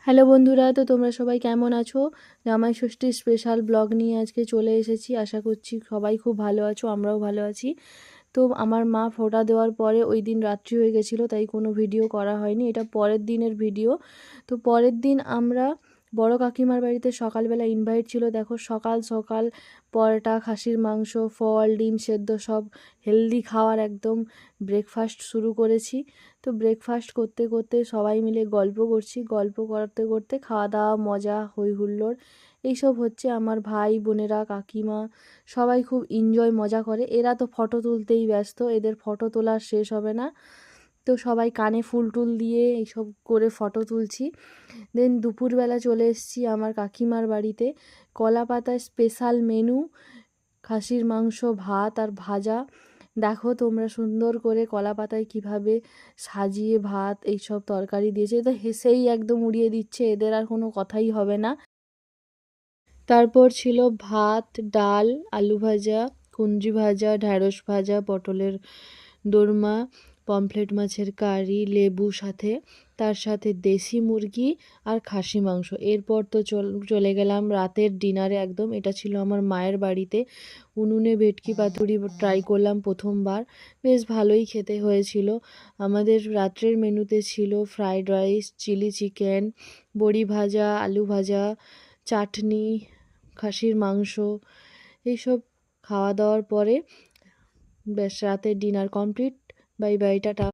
Hello বন্ধুরা, তো তোমরা সবাই কেমন আছো? জামাই ষষ্ঠীর স্পেশাল ব্লগ নিয়ে আজকে চলে এসেছি। আশা করছি সবাই খুব ভালো আছো, আমরাও ভালো আছি। তো আমার মা ফোঁটা দেওয়ার পরে ওই দিন রাত্রি হয়ে গেছিলো, তাই কোনো ভিডিও করা হয়নি। এটা পরের দিনের ভিডিও। তো পরের দিন আমরা বড় কাকিমার বাড়িতে সকালবেলা ইনভাইট ছিল। দেখো সকাল সকাল পরোটা, খাসির মাংস, ফল, ডিম সেদ্ধ সব হেলদি খাওয়ার একদম ব্রেকফাস্ট শুরু করেছি। তো ব্রেকফাস্ট করতে করতে সবাই মিলে গল্প করছি, গল্প করতে করতে খাওয়া দাওয়া, মজা, হই হুল্লোড় এইসব হচ্ছে। আমার ভাই বোনেরা, কাকিমা সবাই খুব এনজয় মজা করে। এরা তো ফটো তুলতেই ব্যস্ত, এদের ফটো তোলার শেষ হবে না। তো সবাই কানে ফুল টুল দিয়ে এইসব করে ফটো তুলছি। দেন দুপুরবেলা চলে এসেছি আমার কাকিমার বাড়িতে। কলা পাতায় স্পেশাল মেনু, খাসির মাংস, ভাত আর ভাজা। দেখো তোমরা সুন্দর করে কলা পাতায় কীভাবে সাজিয়ে ভাত এইসব তরকারি দিয়েছে, তো হেসেই একদম উড়িয়ে দিচ্ছে, এদের আর কোনো কথাই হবে না। তারপর ছিল ভাত, ডাল, আলু ভাজা, কুঞ্জি ভাজা, ঢ্যাঁড়স ভাজা, পটলের দোরমা, পমফ্রেট মাছের কারি, লেবু সাথে, তার সাথে দেশি মুরগি আর খাসি মাংস। এরপর তো চলে গেলাম রাতের ডিনারে একদম। এটা ছিল আমার মায়ের বাড়িতে। উনুনে ভেটকি পাতুরি ট্রাই করলাম প্রথমবার, বেশ ভালোই খেতে হয়েছিল। আমাদের রাত্রের মেনুতে ছিল ফ্রাইড রাইস, চিলি চিকেন, বড়ি ভাজা, আলু ভাজা, চাটনি, খাসির মাংস। এইসব খাওয়া দাওয়ার পরে ব্যাস রাতের dinner complete. Bye bye, tata.